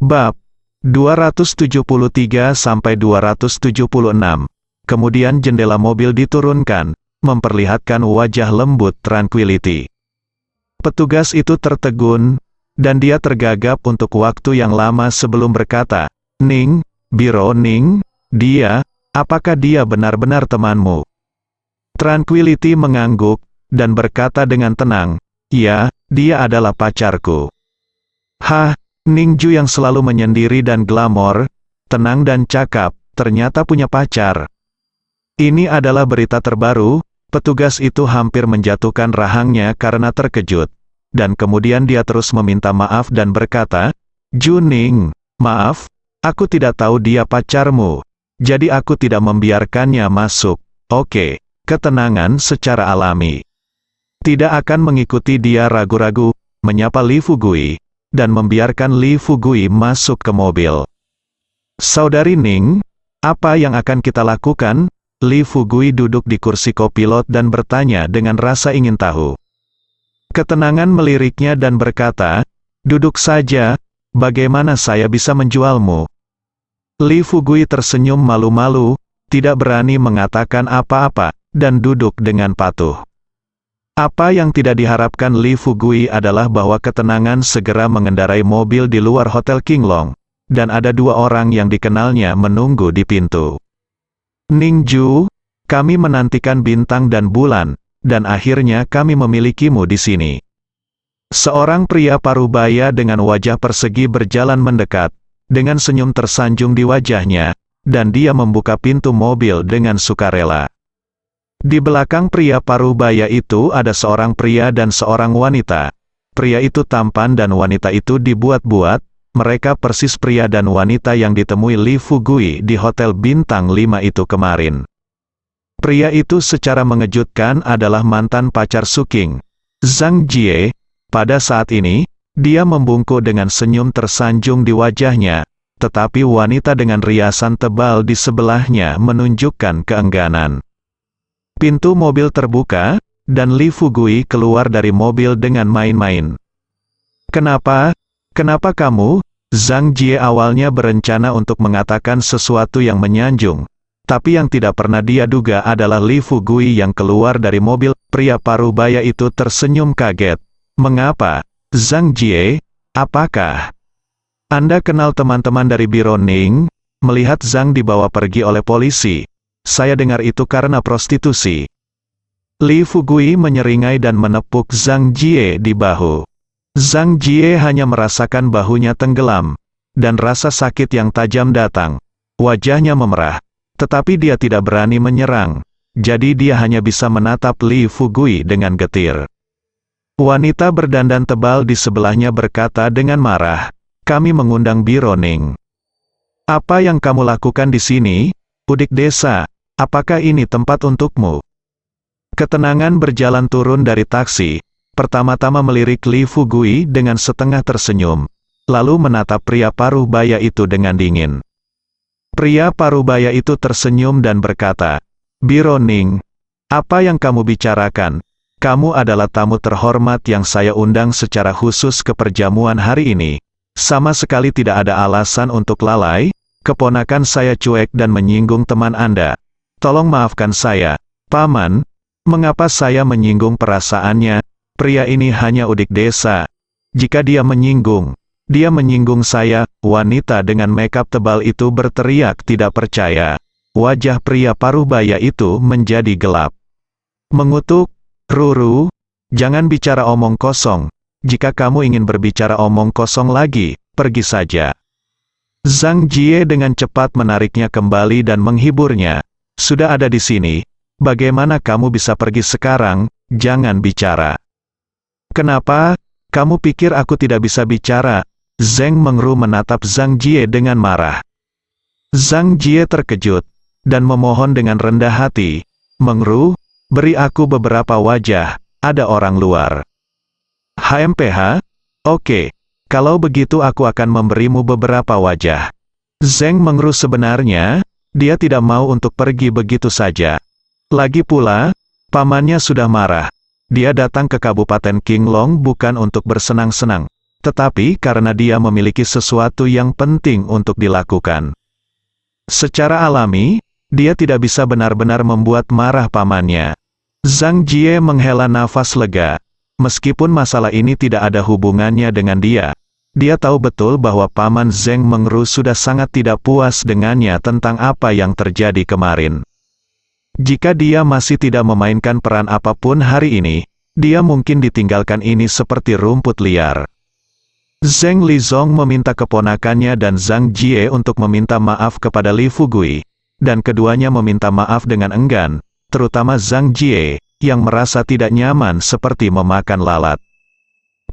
Bab 273-276. Kemudian jendela mobil diturunkan, memperlihatkan wajah lembut Tranquility. Petugas itu tertegun, dan dia tergagap untuk waktu yang lama sebelum berkata, "Ning, Biro Ning, apakah dia benar-benar temanmu?" Tranquility mengangguk, dan berkata dengan tenang, "Ya, dia adalah pacarku." "Hah?" Ningju yang selalu menyendiri dan glamor, tenang dan cakap, ternyata punya pacar. Ini adalah berita terbaru. Petugas itu hampir menjatuhkan rahangnya karena terkejut. Dan kemudian dia terus meminta maaf dan berkata, "Juning, maaf, aku tidak tahu dia pacarmu. Jadi aku tidak membiarkannya masuk." "Oke." Ketenangan secara alami. Tidak akan mengikuti dia ragu-ragu, menyapa Li Fugui, dan membiarkan Li Fugui masuk ke mobil. "Saudari Ning, apa yang akan kita lakukan?" Li Fugui duduk di kursi kopilot dan bertanya dengan rasa ingin tahu. Ketenangan meliriknya dan berkata, "Duduk saja, bagaimana saya bisa menjualmu?" Li Fugui tersenyum malu-malu, tidak berani mengatakan apa-apa, dan duduk dengan patuh. Apa yang tidak diharapkan Li Fugui adalah bahwa Ketenangan segera mengendarai mobil di luar Hotel Qinglong, dan ada dua orang yang dikenalnya menunggu di pintu. "Ningju, kami menantikan bintang dan bulan, dan akhirnya kami memilikimu di sini." Seorang pria parubaya dengan wajah persegi berjalan mendekat, dengan senyum tersanjung di wajahnya, dan dia membuka pintu mobil dengan sukarela. Di belakang pria parubaya itu ada seorang pria dan seorang wanita. Pria itu tampan dan wanita itu dibuat-buat, mereka persis pria dan wanita yang ditemui Li Fugui di Hotel Bintang 5 itu kemarin. Pria itu secara mengejutkan adalah mantan pacar Suking, Zhang Jie. Pada saat ini, dia membungkuk dengan senyum tersanjung di wajahnya, tetapi wanita dengan riasan tebal di sebelahnya menunjukkan keengganan. Pintu mobil terbuka, dan Li Fugui keluar dari mobil dengan main-main. Kenapa kamu?" Zhang Jie awalnya berencana untuk mengatakan sesuatu yang menyanjung, tapi yang tidak pernah dia duga adalah Li Fugui yang keluar dari mobil. Pria parubaya itu tersenyum kaget. "Mengapa, Zhang Jie? Apakah Anda kenal teman-teman dari Biro Ning?" Melihat Zhang dibawa pergi oleh polisi, "Saya dengar itu karena prostitusi." Li Fugui menyeringai dan menepuk Zhang Jie di bahu. Zhang Jie hanya merasakan bahunya tenggelam, dan rasa sakit yang tajam datang. Wajahnya memerah, tetapi dia tidak berani menyerang, jadi dia hanya bisa menatap Li Fugui dengan getir. Wanita berdandan tebal di sebelahnya berkata dengan marah, "Kami mengundang Biro Ning. Apa yang kamu lakukan di sini, udik desa? Apakah ini tempat untukmu?" Ketenangan berjalan turun dari taksi, pertama-tama melirik Li Fugui dengan setengah tersenyum, lalu menatap pria parubaya itu dengan dingin. Pria parubaya itu tersenyum dan berkata, "Biro Ning, apa yang kamu bicarakan? Kamu adalah tamu terhormat yang saya undang secara khusus ke perjamuan hari ini. Sama sekali tidak ada alasan untuk lalai. Keponakan saya cuek dan menyinggung teman Anda. Tolong maafkan saya, Paman. Mengapa saya menyinggung perasaannya? Pria ini hanya udik desa. Jika dia menyinggung saya." Wanita dengan makeup tebal itu berteriak tidak percaya. Wajah pria parubaya itu menjadi gelap. Mengutuk, "Ruru, jangan bicara omong kosong. Jika kamu ingin berbicara omong kosong lagi, pergi saja." Zhang Jie dengan cepat menariknya kembali dan menghiburnya. "Sudah ada di sini. Bagaimana kamu bisa pergi sekarang? Jangan bicara." "Kenapa? Kamu pikir aku tidak bisa bicara?" Zheng Mengru menatap Zhang Jie dengan marah. Zhang Jie terkejut, dan memohon dengan rendah hati, "Mengru, beri aku beberapa wajah, ada orang luar." "HMPH? Oke, kalau begitu aku akan memberimu beberapa wajah." Zheng Mengru sebenarnya, dia tidak mau untuk pergi begitu saja. Lagi pula, pamannya sudah marah. Dia datang ke Kabupaten Qinglong bukan untuk bersenang-senang, tetapi karena dia memiliki sesuatu yang penting untuk dilakukan. Secara alami, dia tidak bisa benar-benar membuat marah pamannya. Zhang Jie menghela nafas lega. Meskipun masalah ini tidak ada hubungannya dengan dia, dia tahu betul bahwa paman Zheng Mengru sudah sangat tidak puas dengannya tentang apa yang terjadi kemarin. Jika dia masih tidak memainkan peran apapun hari ini, dia mungkin ditinggalkan ini seperti rumput liar. Zheng Lizong meminta keponakannya dan Zhang Jie untuk meminta maaf kepada Li Fugui, dan keduanya meminta maaf dengan enggan, terutama Zhang Jie, yang merasa tidak nyaman seperti memakan lalat.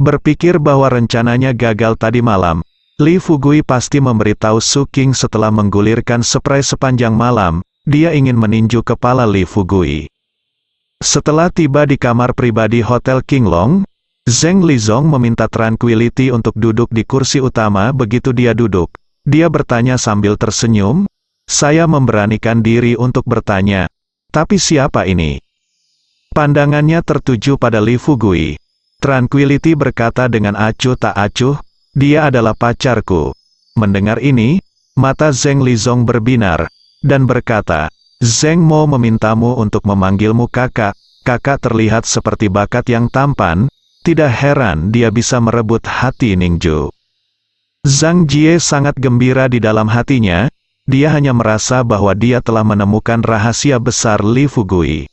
Berpikir bahwa rencananya gagal tadi malam, Li Fugui pasti memberitahu Su Qing setelah menggulirkan spray sepanjang malam, dia ingin meninju kepala Li Fugui. Setelah tiba di kamar pribadi Hotel Qinglong, Zheng Lizong meminta Tranquility untuk duduk di kursi utama. Begitu dia duduk, dia bertanya sambil tersenyum, "Saya memberanikan diri untuk bertanya, tapi siapa ini?" Pandangannya tertuju pada Li Fugui. Tranquility berkata dengan acuh tak acuh, "Dia adalah pacarku." Mendengar ini, mata Zheng Lizong berbinar, dan berkata, "Zheng mau memintamu untuk memanggilmu kakak." Kakak terlihat seperti bakat yang tampan, tidak heran dia bisa merebut hati Ningju. Zhang Jie sangat gembira di dalam hatinya, dia hanya merasa bahwa dia telah menemukan rahasia besar Li Fugui.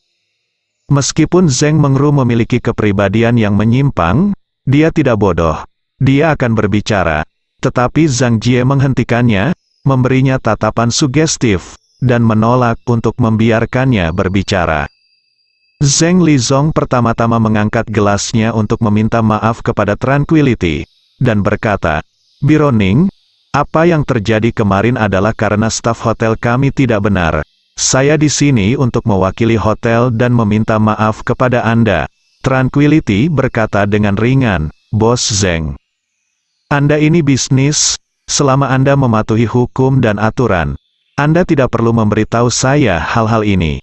Meskipun Zheng Mengru memiliki kepribadian yang menyimpang, dia tidak bodoh. Dia akan berbicara, tetapi Zhang Jie menghentikannya, memberinya tatapan sugestif, dan menolak untuk membiarkannya berbicara. Zheng Lizong pertama-tama mengangkat gelasnya untuk meminta maaf kepada Tranquility, dan berkata, "Bironing, apa yang terjadi kemarin adalah karena staf hotel kami tidak benar. Saya di sini untuk mewakili hotel dan meminta maaf kepada Anda." Tranquility berkata dengan ringan, "Bos Zheng, Anda ini bisnis, selama Anda mematuhi hukum dan aturan, Anda tidak perlu memberitahu saya hal-hal ini."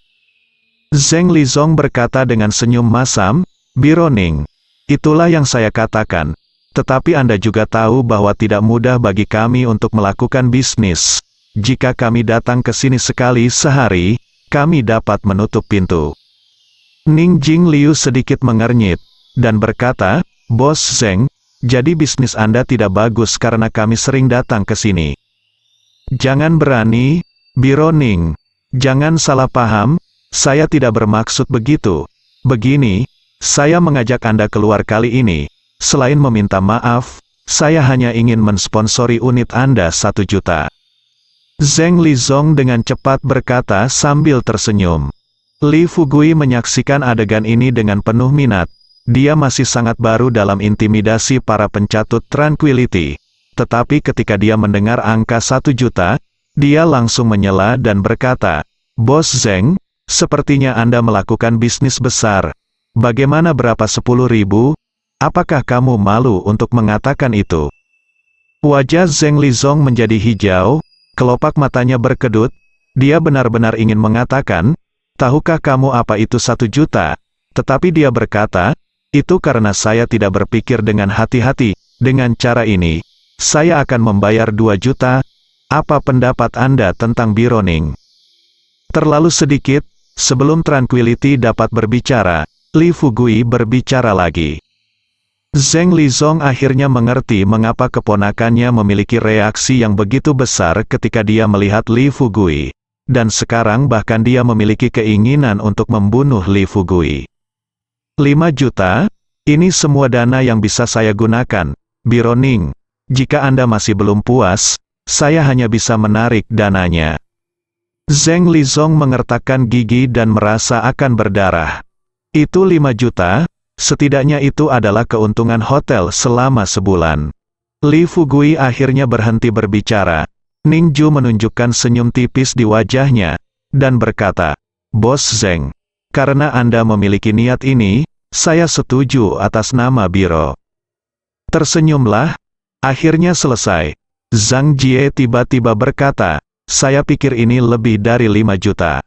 Zheng Lizong berkata dengan senyum masam, "Bironing, itulah yang saya katakan. Tetapi Anda juga tahu bahwa tidak mudah bagi kami untuk melakukan bisnis. Jika kami datang ke sini sekali sehari, kami dapat menutup pintu." Ning Jingliu sedikit mengernyit, dan berkata, "Bos Zheng, jadi bisnis Anda tidak bagus karena kami sering datang ke sini." "Jangan berani, Bironing. Jangan salah paham, saya tidak bermaksud begitu. Begini, saya mengajak Anda keluar kali ini. Selain meminta maaf, saya hanya ingin mensponsori unit Anda 1 juta. Zheng Lizong dengan cepat berkata sambil tersenyum. Li Fugui menyaksikan adegan ini dengan penuh minat. Dia masih sangat baru dalam intimidasi para pencatut Tranquility. Tetapi ketika dia mendengar angka 1 juta, dia langsung menyela dan berkata, "Bos Zheng, sepertinya Anda melakukan bisnis besar. Bagaimana berapa 10.000? Apakah kamu malu untuk mengatakan itu?" Wajah Zheng Lizong menjadi hijau, kelopak matanya berkedut, dia benar-benar ingin mengatakan, "Tahukah kamu apa itu 1 juta? Tetapi dia berkata, "Itu karena saya tidak berpikir dengan hati-hati. Dengan cara ini, saya akan membayar 2 juta. Apa pendapat Anda tentang Bironing?" Terlalu sedikit, sebelum Tranquility dapat berbicara, Li Fugui berbicara lagi. Zheng Lizong akhirnya mengerti mengapa keponakannya memiliki reaksi yang begitu besar ketika dia melihat Li Fugui. Dan sekarang bahkan dia memiliki keinginan untuk membunuh Li Fugui. 5 juta? Ini semua dana yang bisa saya gunakan, Bironing. Jika Anda masih belum puas, saya hanya bisa menarik dananya. Zheng Lizong mengertakkan gigi dan merasa akan berdarah. Itu 5 juta? Setidaknya itu adalah keuntungan hotel selama sebulan. Li Fugui akhirnya berhenti berbicara. Ningju menunjukkan senyum tipis di wajahnya, dan berkata, "Bos Zheng, karena Anda memiliki niat ini, saya setuju atas nama biro." Tersenyumlah, akhirnya selesai. Zhang Jie tiba-tiba berkata, "Saya pikir ini lebih dari 5 juta.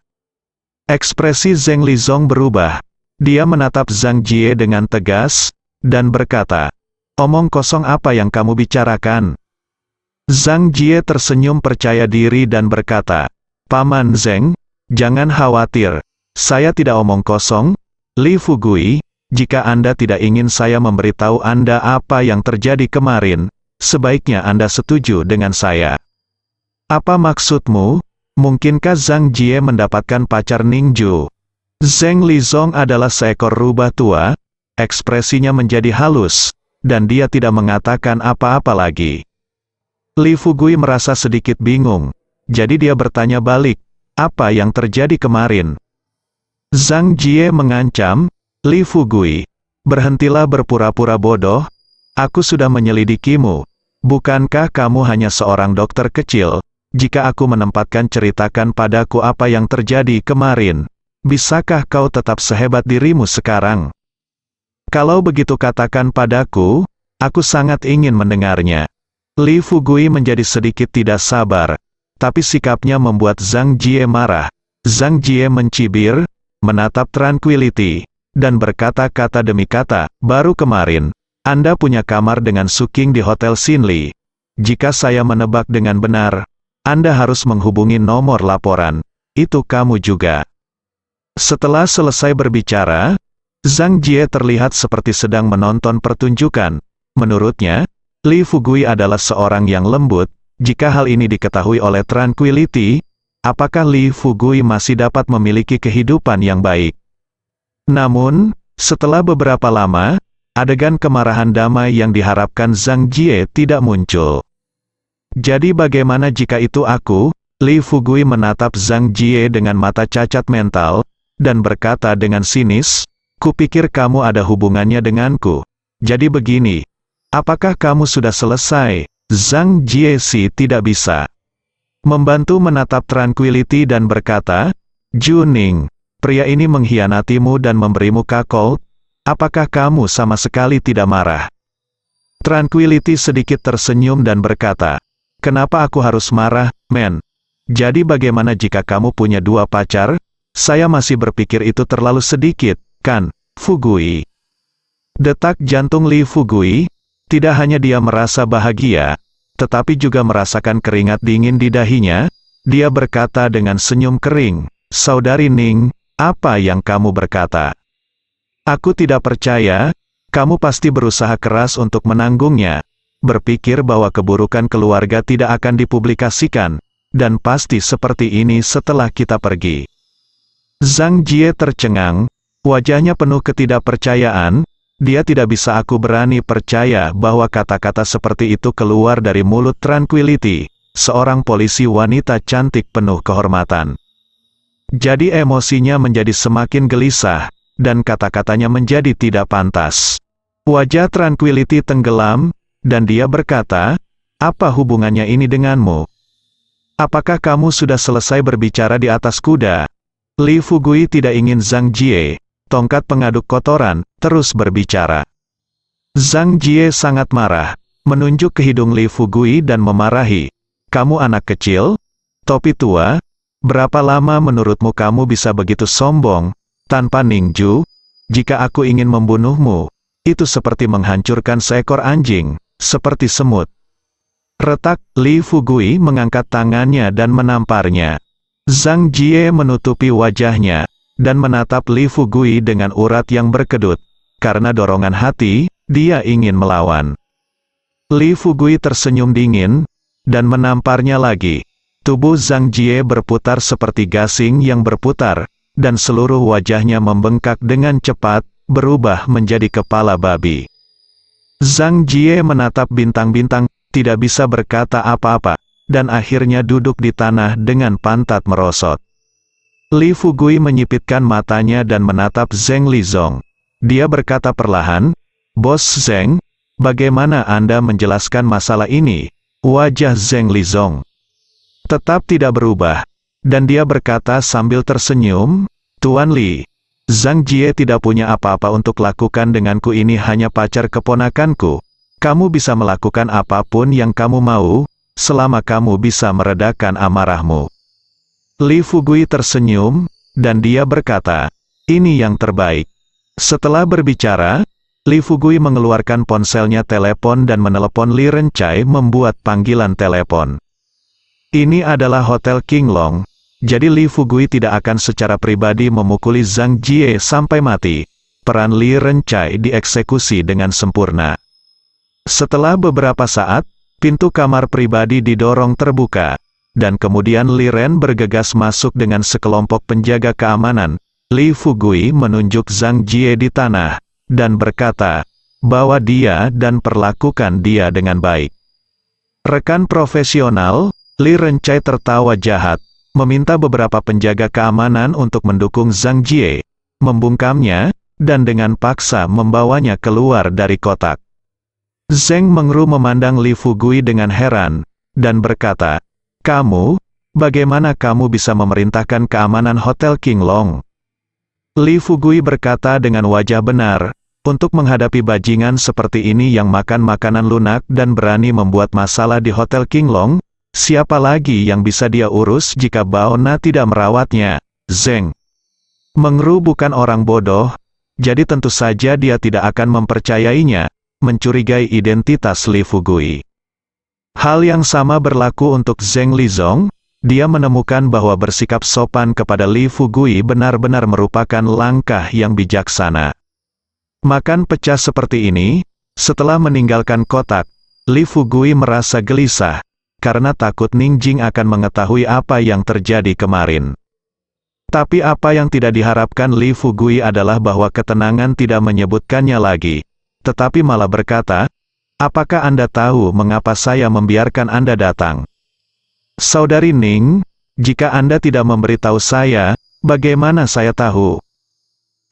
Ekspresi Zheng Lizong berubah. Dia menatap Zhang Jie dengan tegas, dan berkata, Omong kosong apa yang kamu bicarakan? Zhang Jie tersenyum percaya diri dan berkata, Paman Zheng, jangan khawatir. Saya tidak omong kosong. Li Fugui, jika Anda tidak ingin saya memberitahu Anda apa yang terjadi kemarin, sebaiknya Anda setuju dengan saya. Apa maksudmu? Mungkinkah Zhang Jie mendapatkan pacar Ningju? Zheng Lizong adalah seekor rubah tua, ekspresinya menjadi halus, dan dia tidak mengatakan apa-apa lagi. Li Fugui merasa sedikit bingung, jadi dia bertanya balik, apa yang terjadi kemarin? Zhang Jie mengancam, Li Fugui, berhentilah berpura-pura bodoh, aku sudah menyelidikimu. Bukankah kamu hanya seorang dokter kecil? Jika aku menempatkan ceritakan padaku apa yang terjadi kemarin, bisakah kau tetap sehebat dirimu sekarang? Kalau begitu katakan padaku, aku sangat ingin mendengarnya. Li Fugui menjadi sedikit tidak sabar, tapi sikapnya membuat Zhang Jie marah. Zhang Jie mencibir, menatap Tranquility, dan berkata kata demi kata, baru kemarin, Anda punya kamar dengan Suking di Hotel Xinli. Jika saya menebak dengan benar, Anda harus menghubungi nomor laporan. Itu kamu juga. Setelah selesai berbicara, Zhang Jie terlihat seperti sedang menonton pertunjukan. Menurutnya, Li Fugui adalah seorang yang lembut. Jika hal ini diketahui oleh Tranquility, apakah Li Fugui masih dapat memiliki kehidupan yang baik? Namun, setelah beberapa lama, adegan kemarahan damai yang diharapkan Zhang Jie tidak muncul. Jadi bagaimana jika itu aku? Li Fugui menatap Zhang Jie dengan mata cacat mental, dan berkata dengan sinis, kupikir kamu ada hubungannya denganku. Jadi begini, apakah kamu sudah selesai? Zhang Jie tidak bisa membantu menatap Tranquility dan berkata, Juning, pria ini mengkhianatimu dan memberimu cuckold. Apakah kamu sama sekali tidak marah? Tranquility sedikit tersenyum dan berkata, kenapa aku harus marah, men? Jadi bagaimana jika kamu punya 2 pacar? Saya masih berpikir itu terlalu sedikit, kan, Fugui? Detak jantung Li Fugui, tidak hanya dia merasa bahagia, tetapi juga merasakan keringat dingin di dahinya. Dia berkata dengan senyum kering, Saudari Ning, apa yang kamu berkata? Aku tidak percaya, kamu pasti berusaha keras untuk menanggungnya, berpikir bahwa keburukan keluarga tidak akan dipublikasikan, dan pasti seperti ini setelah kita pergi. Zhang Jie tercengang, wajahnya penuh ketidakpercayaan. Dia tidak bisa aku berani percaya bahwa kata-kata seperti itu keluar dari mulut Tranquility, seorang polisi wanita cantik penuh kehormatan. Jadi emosinya menjadi semakin gelisah, dan kata-katanya menjadi tidak pantas. Wajah Tranquility tenggelam, dan dia berkata, apa hubungannya ini denganmu? Apakah kamu sudah selesai berbicara di atas kuda? Li Fugui tidak ingin Zhang Jie, tongkat pengaduk kotoran, terus berbicara. Zhang Jie sangat marah, menunjuk ke hidung Li Fugui dan memarahi. Kamu anak kecil? Topi tua? Berapa lama menurutmu kamu bisa begitu sombong? Tanpa Ningju? Jika aku ingin membunuhmu, itu seperti menghancurkan seekor anjing, seperti semut. Retak, Li Fugui mengangkat tangannya dan menamparnya. Zhang Jie menutupi wajahnya, dan menatap Li Fugui dengan urat yang berkedut. Karena dorongan hati, dia ingin melawan. Li Fugui tersenyum dingin, dan menamparnya lagi. Tubuh Zhang Jie berputar seperti gasing yang berputar, dan seluruh wajahnya membengkak dengan cepat, berubah menjadi kepala babi. Zhang Jie menatap bintang-bintang, tidak bisa berkata apa-apa, dan akhirnya duduk di tanah dengan pantat merosot. Li Fugui menyipitkan matanya dan menatap Zheng Lizong. Dia berkata perlahan, Bos Zheng, bagaimana Anda menjelaskan masalah ini? Wajah Zheng Lizong tetap tidak berubah, dan dia berkata sambil tersenyum, Tuan Li, Zhang Jie tidak punya apa-apa untuk lakukan denganku, ini hanya pacar keponakanku. Kamu bisa melakukan apapun yang kamu mau, selama kamu bisa meredakan amarahmu. Li Fugui tersenyum, dan dia berkata, ini yang terbaik. Setelah berbicara, Li Fugui mengeluarkan ponselnya telepon dan menelepon Li Rencai membuat panggilan telepon. Ini adalah Hotel Qinglong, jadi Li Fugui tidak akan secara pribadi memukuli Zhang Jie sampai mati. Peran Li Rencai dieksekusi dengan sempurna. Setelah beberapa saat, pintu kamar pribadi didorong terbuka, dan kemudian Li Ren bergegas masuk dengan sekelompok penjaga keamanan. Li Fugui menunjuk Zhang Jie di tanah, dan berkata, "Bawa dia dan perlakukan dia dengan baik." Rekan profesional, Li Rencai tertawa jahat, meminta beberapa penjaga keamanan untuk mendukung Zhang Jie, membungkamnya, dan dengan paksa membawanya keluar dari kotak. Zheng Mengru memandang Li Fugui dengan heran, dan berkata, "Kamu, bagaimana kamu bisa memerintahkan keamanan Hotel Qinglong?" Li Fugui berkata dengan wajah benar, "Untuk menghadapi bajingan seperti ini yang makan makanan lunak dan berani membuat masalah di Hotel Qinglong, siapa lagi yang bisa dia urus jika Baona tidak merawatnya?" Zheng Mengru bukan orang bodoh, jadi tentu saja dia tidak akan mempercayainya, mencurigai identitas Li Fugui. Hal yang sama berlaku untuk Zheng Lizong. Dia menemukan bahwa bersikap sopan kepada Li Fugui benar-benar merupakan langkah yang bijaksana. Makan pecah seperti ini, setelah meninggalkan kotak, Li Fugui merasa gelisah, karena takut Ningjing akan mengetahui apa yang terjadi kemarin. Tapi apa yang tidak diharapkan Li Fugui adalah bahwa ketenangan tidak menyebutkannya lagi, tetapi malah berkata, "Apakah Anda tahu mengapa saya membiarkan Anda datang? Saudari Ning, jika Anda tidak memberitahu saya, bagaimana saya tahu?"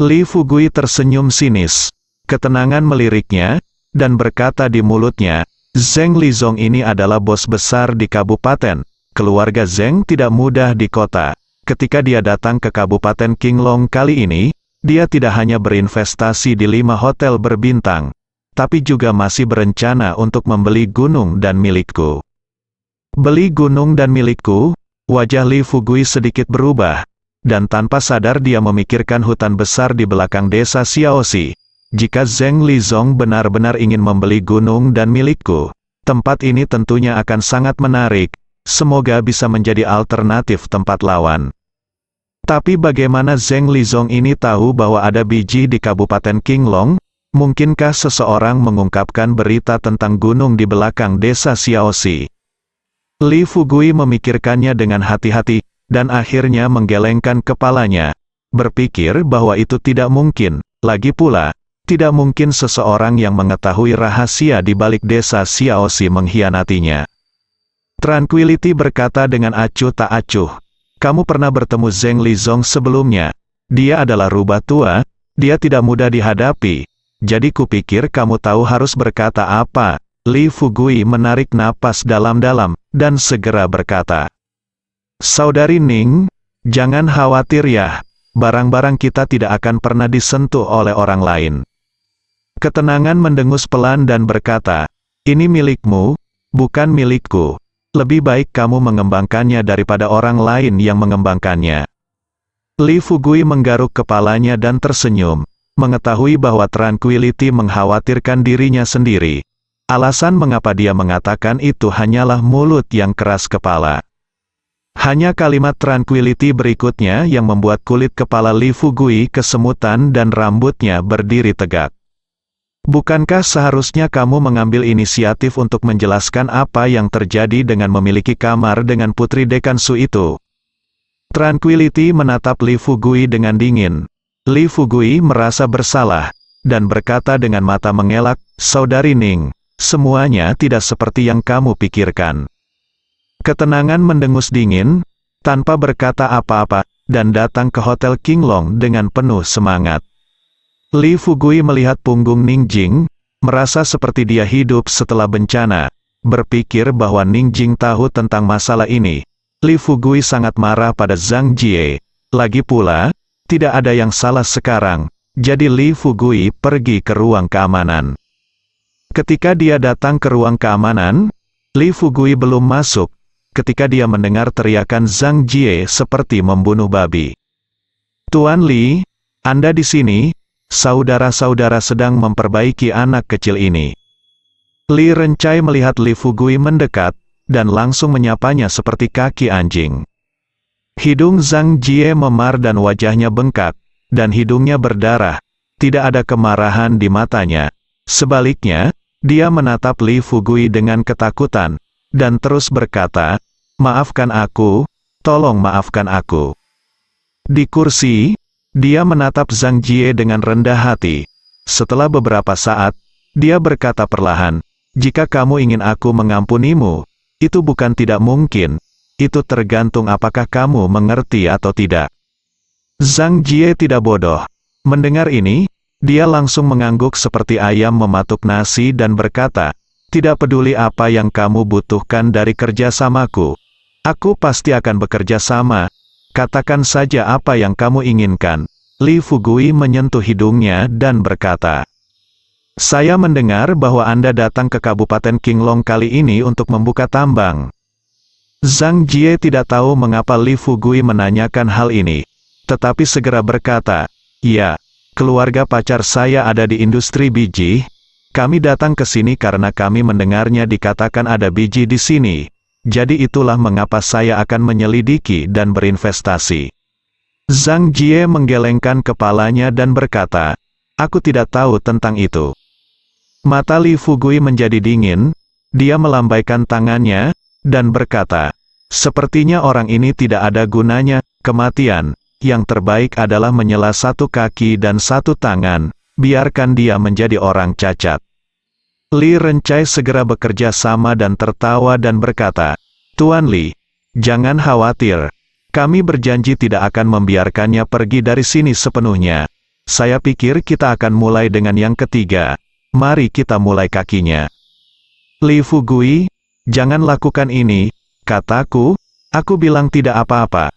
Li Fugui tersenyum sinis. Ketenangan meliriknya, dan berkata di mulutnya, "Zheng Lizong ini adalah bos besar di kabupaten. Keluarga Zheng tidak mudah di kota. Ketika dia datang ke Kabupaten Qinglong kali ini, dia tidak hanya berinvestasi di 5 hotel berbintang, tapi juga masih berencana untuk membeli gunung dan milikku." Beli gunung dan milikku? Wajah Li Fugui sedikit berubah, dan tanpa sadar dia memikirkan hutan besar di belakang desa Xiaoxi. Jika Zheng Lizong benar-benar ingin membeli gunung dan milikku, tempat ini tentunya akan sangat menarik, semoga bisa menjadi alternatif tempat lawan. Tapi bagaimana Zheng Lizong ini tahu bahwa ada biji di Kabupaten Qinglong? Mungkinkah seseorang mengungkapkan berita tentang gunung di belakang desa Xiaoxi? Li Fugui memikirkannya dengan hati-hati, dan akhirnya menggelengkan kepalanya, berpikir bahwa itu tidak mungkin. Lagi pula, tidak mungkin seseorang yang mengetahui rahasia di balik desa Xiaoxi mengkhianatinya. Tranquility berkata dengan acuh tak acuh, "Kamu pernah bertemu Zheng Lizong sebelumnya. Dia adalah rubah tua, dia tidak mudah dihadapi. Jadi kupikir kamu tahu harus berkata apa." Li Fugui menarik napas dalam-dalam, dan segera berkata, "Saudari Ning, jangan khawatir ya, barang-barang kita tidak akan pernah disentuh oleh orang lain." Ketenangan mendengus pelan dan berkata, "Ini milikmu, bukan milikku. Lebih baik kamu mengembangkannya daripada orang lain yang mengembangkannya." Li Fugui menggaruk kepalanya dan tersenyum, mengetahui bahwa Tranquility mengkhawatirkan dirinya sendiri. Alasan mengapa dia mengatakan itu hanyalah mulut yang keras kepala. Hanya kalimat Tranquility berikutnya yang membuat kulit kepala Li Fugui kesemutan dan rambutnya berdiri tegak. "Bukankah seharusnya kamu mengambil inisiatif untuk menjelaskan apa yang terjadi dengan memiliki kamar dengan Putri Dekansu itu?" Tranquility menatap Li Fugui dengan dingin. Li Fugui merasa bersalah, dan berkata dengan mata mengelak, "Saudari Ning, semuanya tidak seperti yang kamu pikirkan." Ketenangan mendengus dingin, tanpa berkata apa-apa, dan datang ke Hotel Qinglong dengan penuh semangat. Li Fugui melihat punggung Ningjing, merasa seperti dia hidup setelah bencana, berpikir bahwa Ningjing tahu tentang masalah ini. Li Fugui sangat marah pada Zhang Jie. Lagi pula, tidak ada yang salah sekarang, jadi Li Fugui pergi ke ruang keamanan. Ketika dia datang ke ruang keamanan, Li Fugui belum masuk, ketika dia mendengar teriakan Zhang Jie seperti membunuh babi. "Tuan Li, Anda di sini?" saudara-saudara sedang memperbaiki anak kecil ini. Li Rencai melihat Li Fugui mendekat, dan langsung menyapanya seperti kaki anjing. Hidung Zhang Jie memar dan wajahnya bengkak, dan hidungnya berdarah. Tidak ada kemarahan di matanya. Sebaliknya, dia menatap Li Fugui dengan ketakutan, dan terus berkata, "Maafkan aku, tolong maafkan aku." Di kursi, dia menatap Zhang Jie dengan rendah hati. Setelah beberapa saat, dia berkata perlahan, "Jika kamu ingin aku mengampunimu, itu bukan tidak mungkin, itu tergantung apakah kamu mengerti atau tidak." Zhang Jie tidak bodoh. Mendengar ini, dia langsung mengangguk seperti ayam mematuk nasi dan berkata, "Tidak peduli apa yang kamu butuhkan dari kerjasamaku. Aku pasti akan bekerja sama. Katakan saja apa yang kamu inginkan." Li Fugui menyentuh hidungnya dan berkata, "Saya mendengar bahwa Anda datang ke Kabupaten Qinglong kali ini untuk membuka tambang." Zhang Jie tidak tahu mengapa Li Fugui menanyakan hal ini, tetapi segera berkata, "Ya, keluarga pacar saya ada di industri biji. Kami datang ke sini karena kami mendengarnya dikatakan ada biji di sini. Jadi itulah mengapa saya akan menyelidiki dan berinvestasi." Zhang Jie menggelengkan kepalanya dan berkata, "Aku tidak tahu tentang itu." Mata Li Fugui menjadi dingin, dia melambaikan tangannya, dan berkata, "Sepertinya orang ini tidak ada gunanya, kematian. Yang terbaik adalah menyela satu kaki dan satu tangan, biarkan dia menjadi orang cacat." Li Rencai segera bekerja sama dan tertawa dan berkata, "Tuan Li, jangan khawatir. Kami berjanji tidak akan membiarkannya pergi dari sini sepenuhnya. Saya pikir kita akan mulai dengan yang ketiga. Mari kita mulai kakinya." Li Fugui, "Jangan lakukan ini," kataku, "aku bilang tidak apa-apa."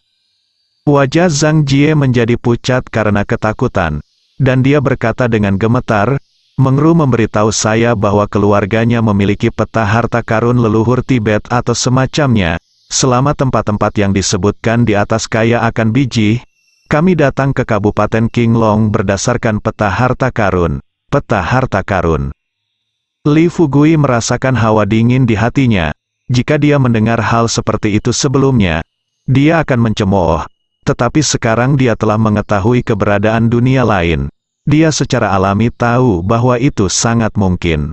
Wajah Zhang Jie menjadi pucat karena ketakutan, dan dia berkata dengan gemetar, "Mengru memberitahu saya bahwa keluarganya memiliki peta harta karun leluhur Tibet atau semacamnya. Selama tempat-tempat yang disebutkan di atas kaya akan biji, kami datang ke Kabupaten Qinglong berdasarkan peta harta karun." Peta harta karun. Li Fugui merasakan hawa dingin di hatinya. Jika dia mendengar hal seperti itu sebelumnya, dia akan mencemooh. Tetapi sekarang dia telah mengetahui keberadaan dunia lain. Dia secara alami tahu bahwa itu sangat mungkin.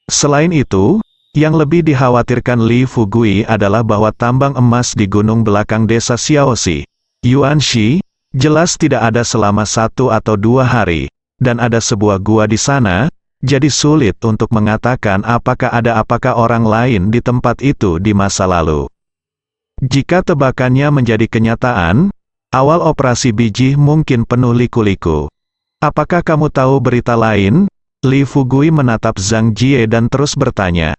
Selain itu, yang lebih dikhawatirkan Li Fugui adalah bahwa tambang emas di gunung belakang desa Xiaoxi, Yuanxi, jelas tidak ada selama 1 atau 2 hari, dan ada sebuah gua di sana, jadi sulit untuk mengatakan apakah orang lain di tempat itu di masa lalu. Jika tebakannya menjadi kenyataan, awal operasi biji mungkin penuh liku-liku. "Apakah kamu tahu berita lain?" Li Fugui menatap Zhang Jie dan terus bertanya.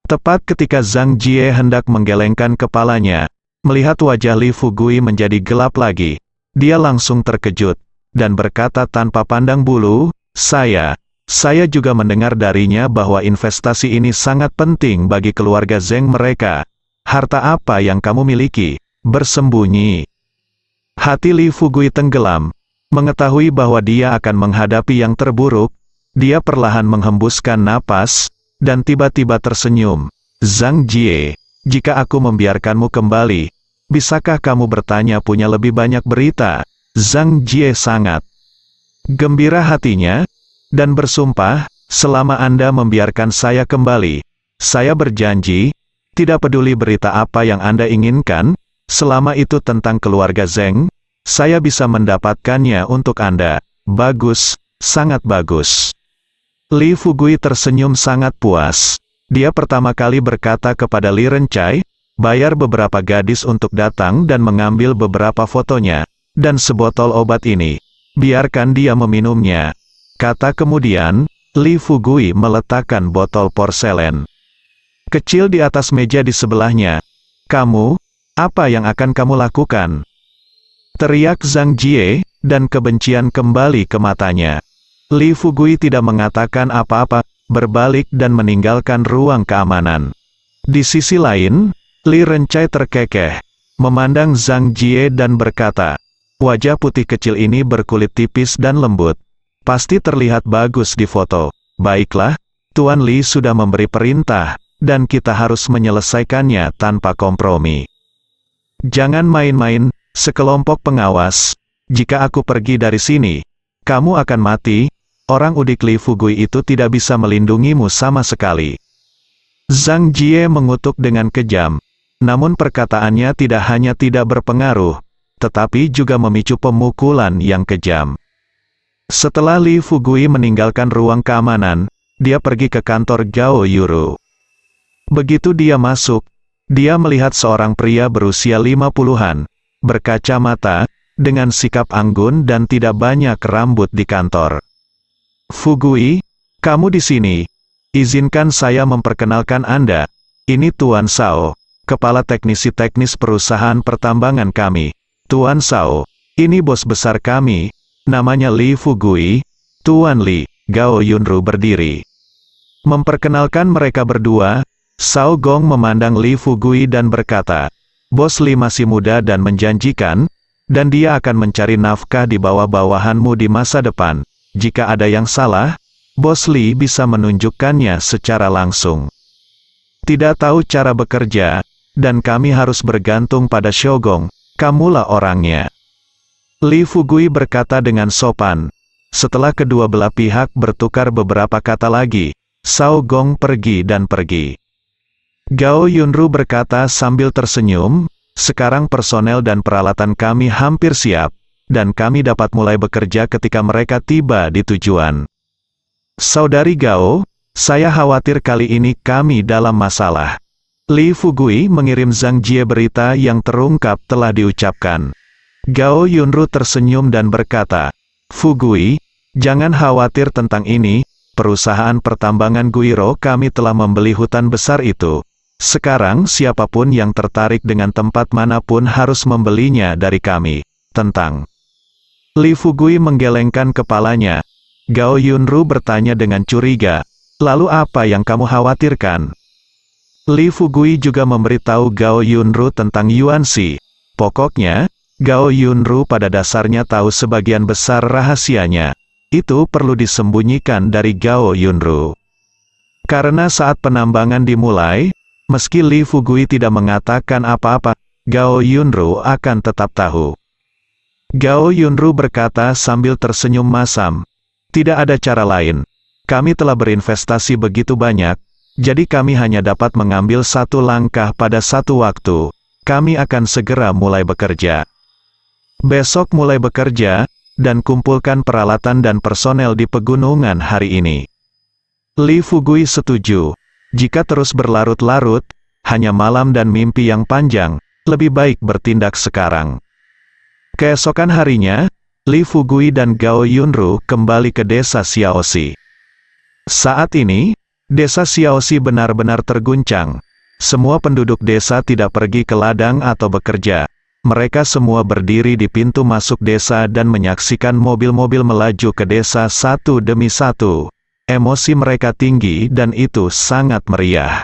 Tepat ketika Zhang Jie hendak menggelengkan kepalanya, melihat wajah Li Fugui menjadi gelap lagi, dia langsung terkejut, dan berkata tanpa pandang bulu, Saya juga mendengar darinya bahwa investasi ini sangat penting bagi keluarga Zheng mereka. Harta apa yang kamu miliki? Bersembunyi." Hati Li Fugui tenggelam. Mengetahui bahwa dia akan menghadapi yang terburuk, dia perlahan menghembuskan napas, dan tiba-tiba tersenyum. "Zhang Jie, jika aku membiarkanmu kembali, bisakah kamu bertanya punya lebih banyak berita?" Zhang Jie sangat gembira hatinya, dan bersumpah, "Selama Anda membiarkan saya kembali, saya berjanji, tidak peduli berita apa yang Anda inginkan, selama itu tentang keluarga Zheng, saya bisa mendapatkannya untuk Anda." "Bagus, sangat bagus." Li Fugui tersenyum sangat puas. Dia pertama kali berkata kepada Li Rencai, "Bayar beberapa gadis untuk datang dan mengambil beberapa fotonya, dan sebotol obat ini. Biarkan dia meminumnya." Kata kemudian, Li Fugui meletakkan botol porselen kecil di atas meja di sebelahnya. "Kamu, apa yang akan kamu lakukan?" teriak Zhang Jie, dan kebencian kembali ke matanya. Li Fugui tidak mengatakan apa-apa, berbalik dan meninggalkan ruang keamanan. Di sisi lain, Li Rencai terkekeh, memandang Zhang Jie dan berkata, wajah putih kecil ini berkulit tipis dan lembut, Pasti terlihat bagus di foto. Baiklah, Tuan Li sudah memberi perintah, dan kita harus menyelesaikannya tanpa kompromi. Jangan main-main, sekelompok pengawas. Jika aku pergi dari sini, kamu akan mati. Orang udik Li Fugui itu tidak bisa melindungimu sama sekali. Zhang Jie mengutuk dengan kejam. Namun perkataannya tidak hanya tidak berpengaruh, tetapi juga memicu pemukulan yang kejam. Setelah Li Fugui meninggalkan ruang keamanan, dia pergi ke kantor Gao Yuru. Begitu dia masuk, dia melihat seorang pria berusia 50-an, berkacamata, dengan sikap anggun dan tidak banyak rambut di kantor. Fugui, kamu di sini. Izinkan saya memperkenalkan Anda. Ini Tuan Sao, kepala teknisi perusahaan pertambangan kami. Tuan Sao, ini bos besar kami. Namanya Li Fugui. Tuan Li. Gao Yunru berdiri. Memperkenalkan mereka berdua, Sao Gong memandang Li Fugui dan berkata, Bos Li masih muda dan menjanjikan, dan dia akan mencari nafkah di bawah-bawahanmu di masa depan. Jika ada yang salah, Bos Li bisa menunjukkannya secara langsung. Tidak tahu cara bekerja, dan kami harus bergantung pada Shogun, kamulah orangnya. Li Fugui berkata dengan sopan. Setelah kedua belah pihak bertukar beberapa kata lagi, Sao Gong pergi dan pergi. Gao Yunru berkata sambil tersenyum, sekarang personel dan peralatan kami hampir siap, dan kami dapat mulai bekerja ketika mereka tiba di tujuan. Saudari Gao, saya khawatir kali ini kami dalam masalah. Li Fugui mengirim Zhang Jie berita yang terungkap telah diucapkan. Gao Yunru tersenyum dan berkata, Fugui, jangan khawatir tentang ini, perusahaan pertambangan Guiro kami telah membeli hutan besar itu. Sekarang siapapun yang tertarik dengan tempat manapun harus membelinya dari kami. Tentang Li Fugui menggelengkan kepalanya. Gao Yunru bertanya dengan curiga, lalu apa yang kamu khawatirkan? Li Fugui juga memberitahu Gao Yunru tentang Yuanxi. Pokoknya, Gao Yunru pada dasarnya tahu sebagian besar rahasianya. Itu perlu disembunyikan dari Gao Yunru. Karena saat penambangan dimulai, meski Li Fugui tidak mengatakan apa-apa, Gao Yunru akan tetap tahu. Gao Yunru berkata sambil tersenyum masam, tidak ada cara lain. Kami telah berinvestasi begitu banyak, jadi kami hanya dapat mengambil satu langkah pada satu waktu. Kami akan segera mulai bekerja. Besok mulai bekerja, dan kumpulkan peralatan dan personel di pegunungan hari ini. Li Fugui setuju. Jika terus berlarut-larut, hanya malam dan mimpi yang panjang, lebih baik bertindak sekarang. Keesokan harinya, Li Fugui dan Gao Yunru kembali ke desa Xiaoxi. Saat ini, desa Xiaoxi benar-benar terguncang. Semua penduduk desa tidak pergi ke ladang atau bekerja. Mereka semua berdiri di pintu masuk desa dan menyaksikan mobil-mobil melaju ke desa satu demi satu. Emosi mereka tinggi dan itu sangat meriah.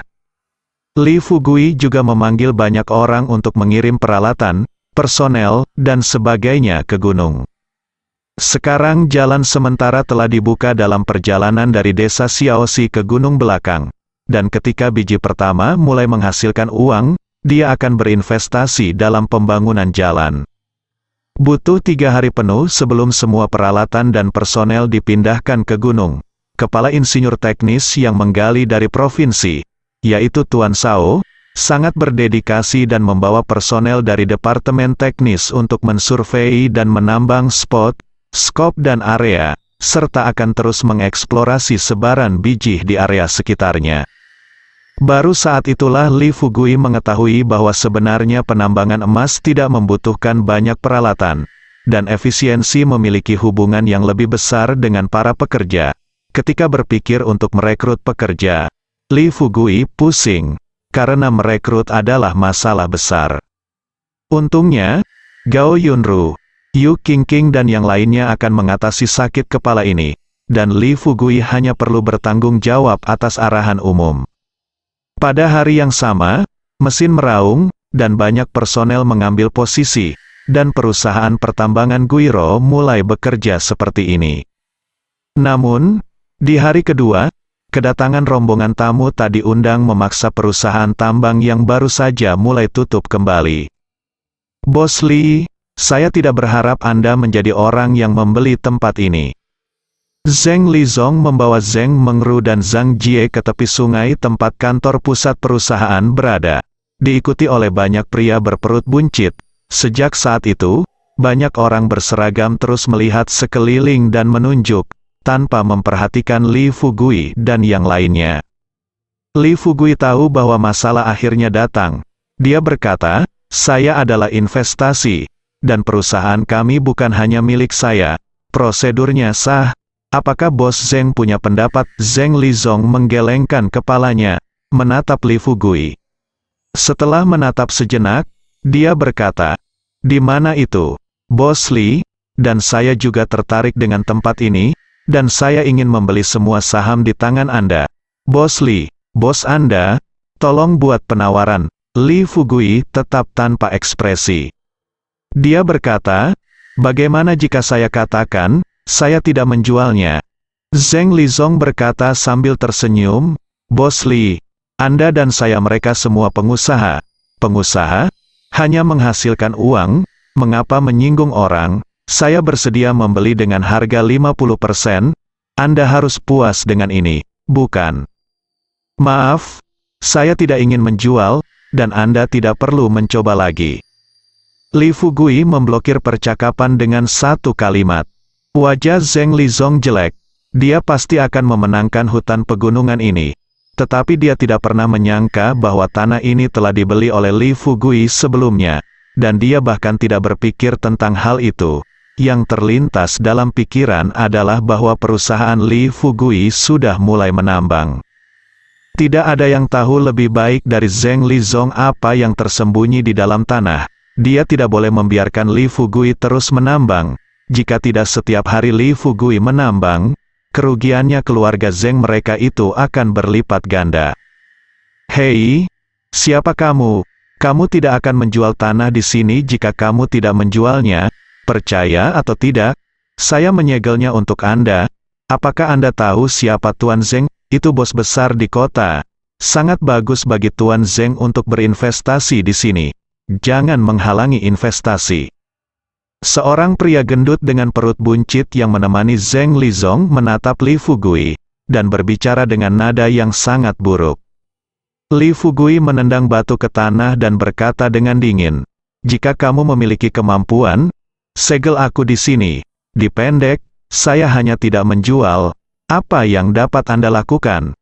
Li Fugui juga memanggil banyak orang untuk mengirim peralatan, personel, dan sebagainya ke gunung. Sekarang jalan sementara telah dibuka dalam perjalanan dari desa Xiaoxi ke gunung belakang. Dan ketika biji pertama mulai menghasilkan uang, dia akan berinvestasi dalam pembangunan jalan. Butuh 3 hari penuh sebelum semua peralatan dan personel dipindahkan ke gunung. Kepala insinyur teknis yang menggali dari provinsi, yaitu Tuan Sao, sangat berdedikasi dan membawa personel dari departemen teknis untuk mensurvei dan menambang spot, skop dan area, serta akan terus mengeksplorasi sebaran biji di area sekitarnya. Baru saat itulah Li Fugui mengetahui bahwa sebenarnya penambangan emas tidak membutuhkan banyak peralatan, dan efisiensi memiliki hubungan yang lebih besar dengan para pekerja. Ketika berpikir untuk merekrut pekerja, Li Fugui pusing, karena merekrut adalah masalah besar. Untungnya, Gao Yunru, Yu Qingqing dan yang lainnya akan mengatasi sakit kepala ini, dan Li Fugui hanya perlu bertanggung jawab atas arahan umum. Pada hari yang sama, mesin meraung, dan banyak personel mengambil posisi, dan perusahaan pertambangan Guiro mulai bekerja seperti ini. Namun, di hari kedua, kedatangan rombongan tamu tak diundang memaksa perusahaan tambang yang baru saja mulai tutup kembali. Bos Lee, saya tidak berharap Anda menjadi orang yang membeli tempat ini. Zheng Lizong membawa Zheng Mengru dan Zhang Jie ke tepi sungai tempat kantor pusat perusahaan berada. Diikuti oleh banyak pria berperut buncit. Sejak saat itu, banyak orang berseragam terus melihat sekeliling dan menunjuk, tanpa memperhatikan Li Fugui dan yang lainnya. Li Fugui tahu bahwa masalah akhirnya datang. Dia berkata, "Saya adalah investasi, dan perusahaan kami bukan hanya milik saya. Prosedurnya sah. Apakah Bos Zheng punya pendapat?" Zheng Lizong menggelengkan kepalanya, menatap Li Fugui. Setelah menatap sejenak, dia berkata, "Di mana itu, Bos Li? Dan saya juga tertarik dengan tempat ini, dan saya ingin membeli semua saham di tangan Anda. Bos Li, bos Anda, tolong buat penawaran." Li Fugui tetap tanpa ekspresi. Dia berkata, "Bagaimana jika saya katakan, saya tidak menjualnya?" Zheng Lizong berkata sambil tersenyum, "Bos Li, Anda dan saya mereka semua pengusaha. Pengusaha? Hanya menghasilkan uang, mengapa menyinggung orang? Saya bersedia membeli dengan harga 50%, Anda harus puas dengan ini, bukan?" "Maaf, saya tidak ingin menjual, dan Anda tidak perlu mencoba lagi." Li Fugui memblokir percakapan dengan satu kalimat. Wajah Zheng Lizong jelek. Dia pasti akan memenangkan hutan pegunungan ini. Tetapi dia tidak pernah menyangka bahwa tanah ini telah dibeli oleh Li Fugui sebelumnya. Dan dia bahkan tidak berpikir tentang hal itu. Yang terlintas dalam pikiran adalah bahwa perusahaan Li Fugui sudah mulai menambang. Tidak ada yang tahu lebih baik dari Zheng Lizong apa yang tersembunyi di dalam tanah. Dia tidak boleh membiarkan Li Fugui terus menambang. Jika tidak setiap hari Li Fugui menambang, kerugiannya keluarga Zheng mereka itu akan berlipat ganda. "Hei, siapa kamu? Kamu tidak akan menjual tanah di sini jika kamu tidak menjualnya, percaya atau tidak? Saya menyegelnya untuk Anda. Apakah Anda tahu siapa Tuan Zheng? Itu bos besar di kota. Sangat bagus bagi Tuan Zheng untuk berinvestasi di sini. Jangan menghalangi investasi." Seorang pria gendut dengan perut buncit yang menemani Zheng Lizong menatap Li Fugui, dan berbicara dengan nada yang sangat buruk. Li Fugui menendang batu ke tanah dan berkata dengan dingin, "Jika kamu memiliki kemampuan, segel aku di sini. Dipendek, saya hanya tidak menjual. Apa yang dapat Anda lakukan?"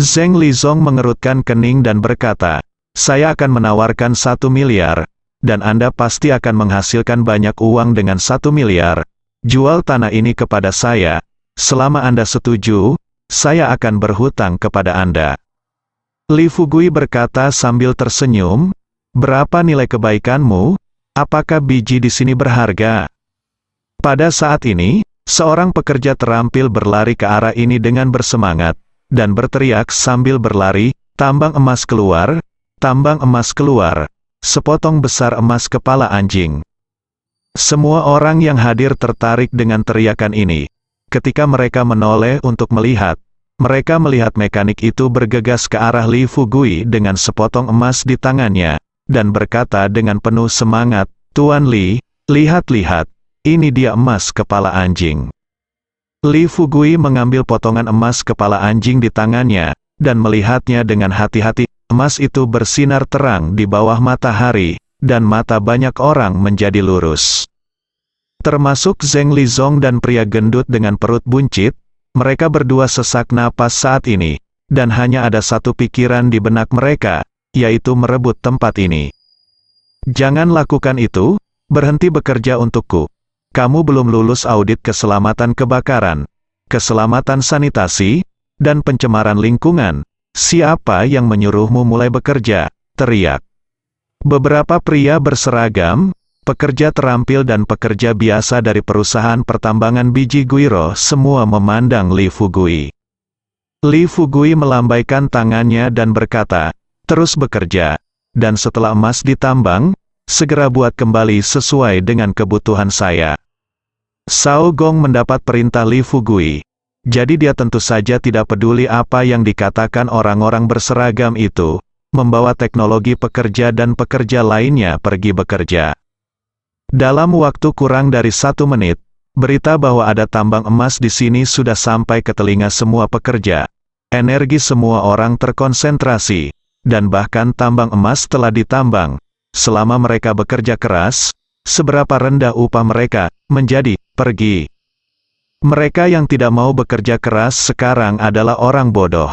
Zheng Lizong mengerutkan kening dan berkata, "Saya akan menawarkan 1 miliar. Dan Anda pasti akan menghasilkan banyak uang dengan 1 miliar. Jual tanah ini kepada saya. Selama Anda setuju, saya akan berhutang kepada Anda." Li Fugui berkata sambil tersenyum, "Berapa nilai kebaikanmu? Apakah biji di sini berharga?" Pada saat ini, seorang pekerja terampil berlari ke arah ini dengan bersemangat, dan berteriak sambil berlari, "Tambang emas keluar! Tambang emas keluar! Sepotong besar emas kepala anjing!" Semua orang yang hadir tertarik dengan teriakan ini. Ketika mereka menoleh untuk melihat, mereka melihat mekanik itu bergegas ke arah Li Fugui dengan sepotong emas di tangannya, dan berkata dengan penuh semangat, "Tuan Li, lihat-lihat, ini dia emas kepala anjing." Li Fugui mengambil potongan emas kepala anjing di tangannya, dan melihatnya dengan hati-hati. Emas itu bersinar terang di bawah matahari, dan mata banyak orang menjadi lurus. Termasuk Zheng Lizong dan pria gendut dengan perut buncit, mereka berdua sesak napas saat ini, dan hanya ada satu pikiran di benak mereka, yaitu merebut tempat ini. "Jangan lakukan itu, berhenti bekerja untukku. Kamu belum lulus audit keselamatan kebakaran, keselamatan sanitasi, dan pencemaran lingkungan. Siapa yang menyuruhmu mulai bekerja?" teriak. Beberapa pria berseragam, pekerja terampil dan pekerja biasa dari perusahaan pertambangan biji Guiro semua memandang Li Fugui. Li Fugui melambaikan tangannya dan berkata, "Terus bekerja, dan setelah emas ditambang, segera buat kembali sesuai dengan kebutuhan saya." Shao Gong mendapat perintah Li Fugui. Jadi dia tentu saja tidak peduli apa yang dikatakan orang-orang berseragam itu, membawa teknologi pekerja dan pekerja lainnya pergi bekerja. Dalam waktu kurang dari 1 menit, berita bahwa ada tambang emas di sini sudah sampai ke telinga semua pekerja. Energi semua orang terkonsentrasi, dan bahkan tambang emas telah ditambang. Selama mereka bekerja keras, seberapa rendah upah mereka menjadi pergi. Mereka yang tidak mau bekerja keras sekarang adalah orang bodoh.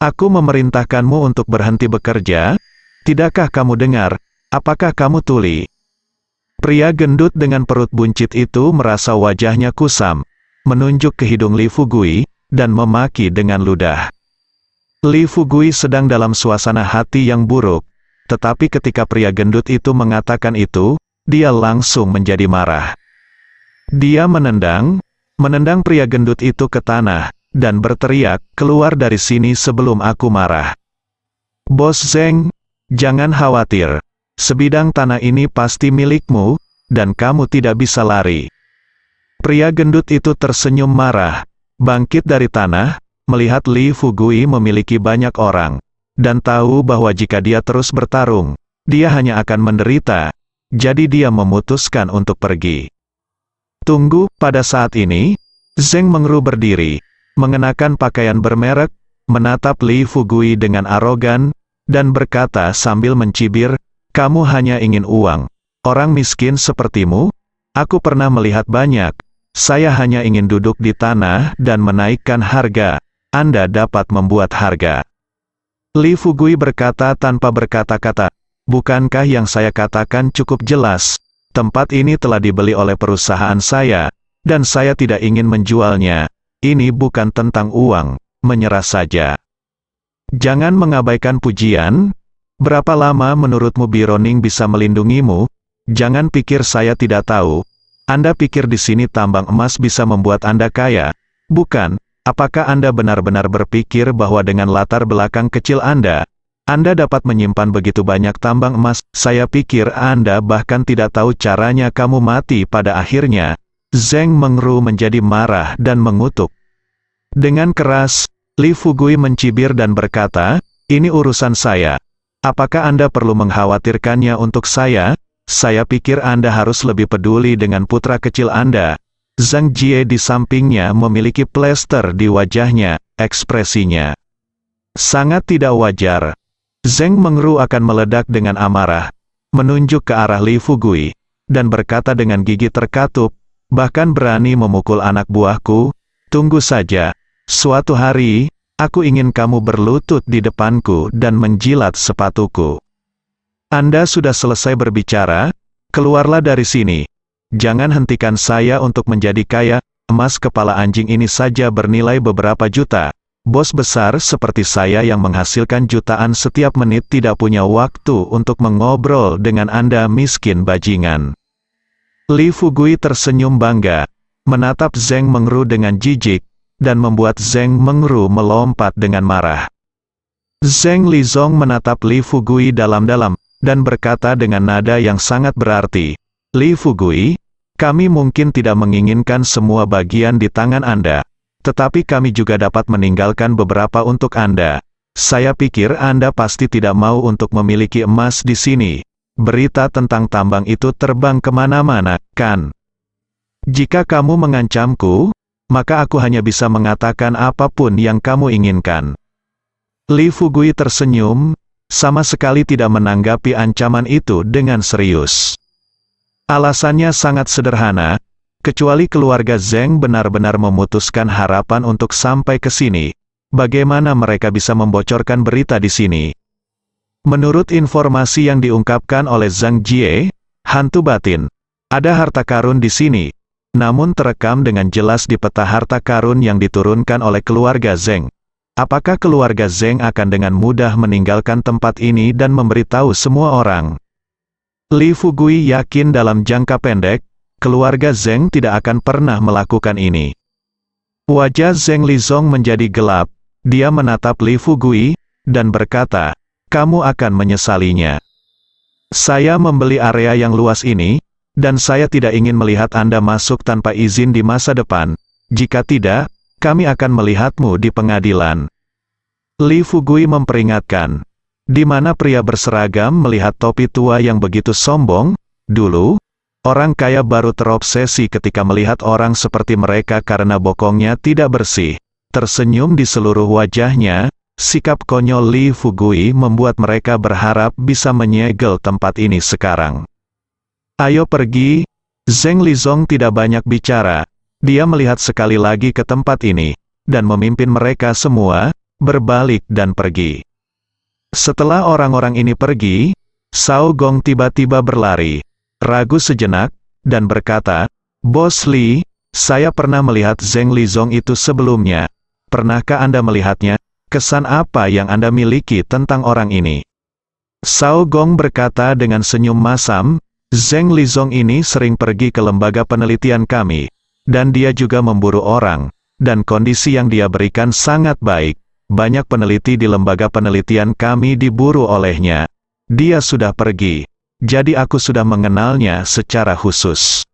Aku memerintahkanmu untuk berhenti bekerja. Tidakkah kamu dengar? Apakah kamu tuli? Pria gendut dengan perut buncit itu merasa wajahnya kusam, menunjuk ke hidung Li Fugui, dan memaki dengan ludah. Li Fugui sedang dalam suasana hati yang buruk, tetapi ketika pria gendut itu mengatakan itu, dia langsung menjadi marah. Dia menendang pria gendut itu ke tanah, dan berteriak, "Keluar dari sini sebelum aku marah." "Bos Zeng, jangan khawatir. Sebidang tanah ini pasti milikmu, dan kamu tidak bisa lari." Pria gendut itu tersenyum marah, bangkit dari tanah, melihat Li Fugui memiliki banyak orang, dan tahu bahwa jika dia terus bertarung, dia hanya akan menderita, jadi dia memutuskan untuk pergi. Tunggu, pada saat ini, Zeng Mengru berdiri, mengenakan pakaian bermerek, menatap Li Fugui dengan arogan, dan berkata sambil mencibir, "Kamu hanya ingin uang. Orang miskin sepertimu, aku pernah melihat banyak. Saya hanya ingin duduk di tanah dan menaikkan harga. Anda dapat membuat harga." Li Fugui berkata tanpa berkata-kata, "Bukankah yang saya katakan cukup jelas? Tempat ini telah dibeli oleh perusahaan saya, dan saya tidak ingin menjualnya. Ini bukan tentang uang, menyerah saja." Jangan mengabaikan pujian. Berapa lama menurutmu Bironing bisa melindungimu? Jangan pikir saya tidak tahu. Anda pikir di sini tambang emas bisa membuat Anda kaya? Bukan. Apakah Anda benar-benar berpikir bahwa dengan latar belakang kecil Anda dapat menyimpan begitu banyak tambang emas? Saya pikir Anda bahkan tidak tahu caranya kamu mati pada akhirnya. Zeng Mengru menjadi marah dan mengutuk. Dengan keras, Li Fugui mencibir dan berkata, "Ini urusan saya. Apakah Anda perlu mengkhawatirkannya untuk saya? Saya pikir Anda harus lebih peduli dengan putra kecil Anda." Zhang Jie di sampingnya memiliki plester di wajahnya, ekspresinya sangat tidak wajar. Zeng Mengru akan meledak dengan amarah, menunjuk ke arah Li Fugui, dan berkata dengan gigi terkatup, "Bahkan berani memukul anak buahku? Tunggu saja. Suatu hari, aku ingin kamu berlutut di depanku dan menjilat sepatuku." Anda sudah selesai berbicara? Keluarlah dari sini. Jangan hentikan saya untuk menjadi kaya. Emas kepala anjing ini saja bernilai beberapa juta. Bos besar seperti saya yang menghasilkan jutaan setiap menit tidak punya waktu untuk mengobrol dengan Anda miskin bajingan. Li Fugui tersenyum bangga, menatap Zeng Mengru dengan jijik, dan membuat Zeng Mengru melompat dengan marah. Zeng Lizong menatap Li Fugui dalam-dalam, dan berkata dengan nada yang sangat berarti, "Li Fugui, kami mungkin tidak menginginkan semua bagian di tangan Anda, tetapi kami juga dapat meninggalkan beberapa untuk Anda. Saya pikir Anda pasti tidak mau untuk memiliki emas di sini. Berita tentang tambang itu terbang kemana-mana, kan? Jika kamu mengancamku, maka aku hanya bisa mengatakan apapun yang kamu inginkan." Li Fugui tersenyum, sama sekali tidak menanggapi ancaman itu dengan serius. Alasannya sangat sederhana, kecuali keluarga Zeng benar-benar memutuskan harapan untuk sampai ke sini, bagaimana mereka bisa membocorkan berita di sini? Menurut informasi yang diungkapkan oleh Zhang Jie, hantu batin, ada harta karun di sini, namun terekam dengan jelas di peta harta karun yang diturunkan oleh keluarga Zeng. Apakah keluarga Zeng akan dengan mudah meninggalkan tempat ini dan memberitahu semua orang? Li Fugui yakin dalam jangka pendek, keluarga Zeng tidak akan pernah melakukan ini. Wajah Zeng Lizong menjadi gelap, dia menatap Li Fugui, dan berkata, "Kamu akan menyesalinya. Saya membeli area yang luas ini, dan saya tidak ingin melihat Anda masuk tanpa izin di masa depan. Jika tidak, kami akan melihatmu di pengadilan." Li Fugui memperingatkan. Di mana pria berseragam melihat topi tua yang begitu sombong? Dulu, orang kaya baru terobsesi ketika melihat orang seperti mereka karena bokongnya tidak bersih. Tersenyum di seluruh wajahnya. Sikap konyol Li Fugui membuat mereka berharap bisa menyegel tempat ini sekarang. "Ayo pergi." Zheng Lizong tidak banyak bicara. Dia melihat sekali lagi ke tempat ini, dan memimpin mereka semua, berbalik dan pergi. Setelah orang-orang ini pergi, Cao Gong tiba-tiba berlari, ragu sejenak, dan berkata, "Bos Li, saya pernah melihat Zheng Lizong itu sebelumnya. Pernahkah Anda melihatnya? Kesan apa yang Anda miliki tentang orang ini?" Cao Gong berkata dengan senyum masam, "Zheng Lizong ini sering pergi ke lembaga penelitian kami, dan dia juga memburu orang, dan kondisi yang dia berikan sangat baik. Banyak peneliti di lembaga penelitian kami diburu olehnya. Dia sudah pergi, jadi aku sudah mengenalnya secara khusus."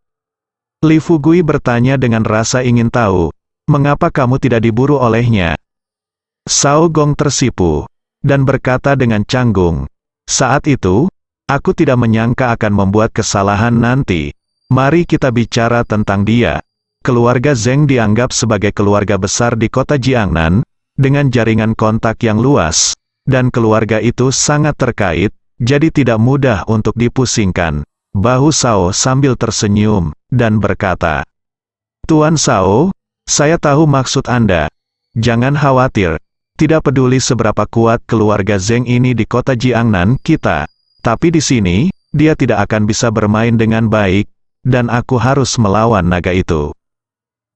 Li Fugui bertanya dengan rasa ingin tahu, "Mengapa kamu tidak diburu olehnya?" Cao Gong tersipu, dan berkata dengan canggung, "Saat itu, aku tidak menyangka akan membuat kesalahan nanti. Mari kita bicara tentang dia." Keluarga Zheng dianggap sebagai keluarga besar di kota Jiangnan, dengan jaringan kontak yang luas, dan keluarga itu sangat terkait, jadi tidak mudah untuk dipusingkan. Bahu Cao sambil tersenyum, dan berkata, "Tuan Cao, saya tahu maksud Anda. Jangan khawatir. Tidak peduli seberapa kuat keluarga Zheng ini di kota Jiangnan kita, tapi di sini, dia tidak akan bisa bermain dengan baik, dan aku harus melawan naga itu."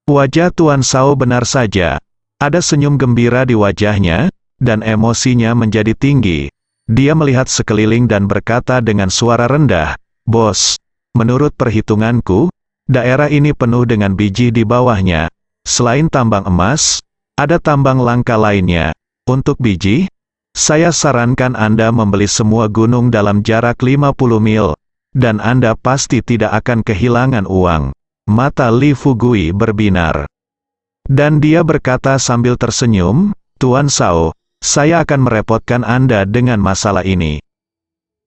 Wajah Tuan Cao benar saja. Ada senyum gembira di wajahnya, dan emosinya menjadi tinggi. Dia melihat sekeliling dan berkata dengan suara rendah, "Bos, menurut perhitunganku, daerah ini penuh dengan biji di bawahnya. Selain tambang emas, ada tambang langka lainnya. Untuk biji, saya sarankan Anda membeli semua gunung dalam jarak 50 mil, dan Anda pasti tidak akan kehilangan uang." Mata Li Fugui berbinar. Dan dia berkata sambil tersenyum, "Tuan Cao, saya akan merepotkan Anda dengan masalah ini."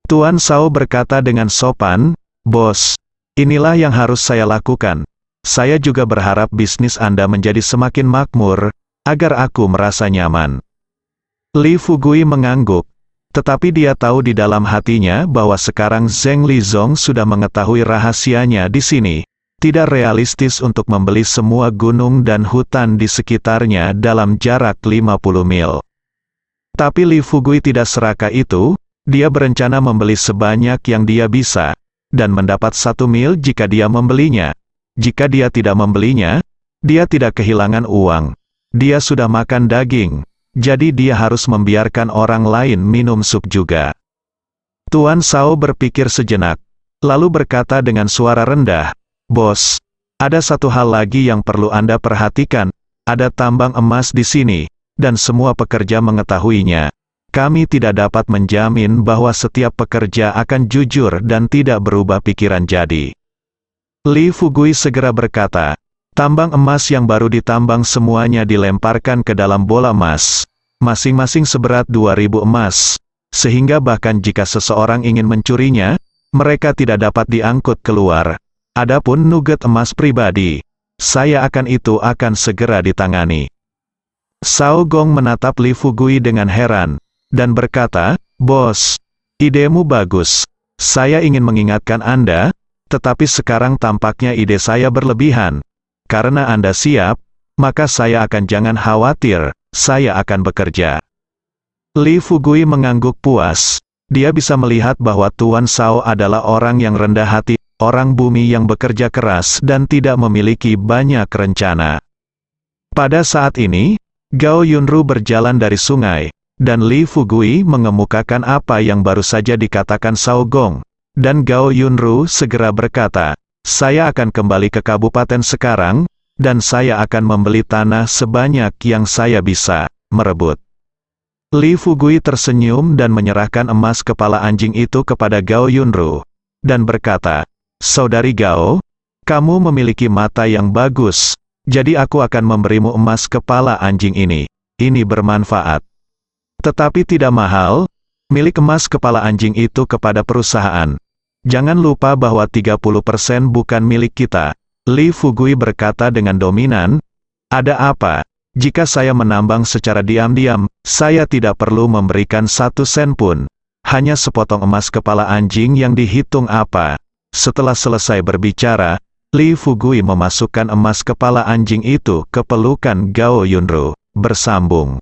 Tuan Cao berkata dengan sopan, "Bos, inilah yang harus saya lakukan. Saya juga berharap bisnis Anda menjadi semakin makmur, agar aku merasa nyaman." Li Fugui mengangguk, tetapi dia tahu di dalam hatinya bahwa sekarang Zheng Lizong sudah mengetahui rahasianya di sini. Tidak realistis untuk membeli semua gunung dan hutan di sekitarnya dalam jarak 50 mil. Tapi Li Fugui tidak serakah itu, dia berencana membeli sebanyak yang dia bisa, dan mendapat 1 mil jika dia membelinya. Jika dia tidak membelinya, dia tidak kehilangan uang. Dia sudah makan daging, jadi dia harus membiarkan orang lain minum sup juga. Tuan Cao berpikir sejenak, lalu berkata dengan suara rendah, "Bos, ada satu hal lagi yang perlu Anda perhatikan. Ada tambang emas di sini, dan semua pekerja mengetahuinya. Kami tidak dapat menjamin bahwa setiap pekerja akan jujur dan tidak berubah pikiran jadi." Li Fugui segera berkata, "Tambang emas yang baru ditambang semuanya dilemparkan ke dalam bola emas, masing-masing seberat 2000 emas, sehingga bahkan jika seseorang ingin mencurinya, mereka tidak dapat diangkut keluar. Adapun nugget emas pribadi, saya akan segera ditangani." Cao Gong menatap Li Fugui dengan heran, dan berkata, "Bos, idemu bagus. Saya ingin mengingatkan Anda, tetapi sekarang tampaknya ide saya berlebihan. Karena Anda siap, maka saya akan jangan khawatir, saya akan bekerja." Li Fugui mengangguk puas. Dia bisa melihat bahwa Tuan Cao adalah orang yang rendah hati, orang bumi yang bekerja keras dan tidak memiliki banyak rencana. Pada saat ini, Gao Yunru berjalan dari sungai, dan Li Fugui mengemukakan apa yang baru saja dikatakan Cao Gong. Dan Gao Yunru segera berkata, "Saya akan kembali ke kabupaten sekarang, dan saya akan membeli tanah sebanyak yang saya bisa merebut." Li Fugui tersenyum dan menyerahkan emas kepala anjing itu kepada Gao Yunru, dan berkata, Saudari Gao, kamu memiliki mata yang bagus, jadi aku akan memberimu emas kepala anjing ini. Ini bermanfaat. Tetapi tidak mahal, milik emas kepala anjing itu kepada perusahaan. Jangan lupa bahwa 30% bukan milik kita. Li Fugui berkata dengan dominan, ada apa? Jika saya menambang secara diam-diam, saya tidak perlu memberikan 1 sen pun. Hanya sepotong emas kepala anjing yang dihitung apa. Setelah selesai berbicara, Li Fugui memasukkan emas kepala anjing itu ke pelukan Gao Yunru. Bersambung.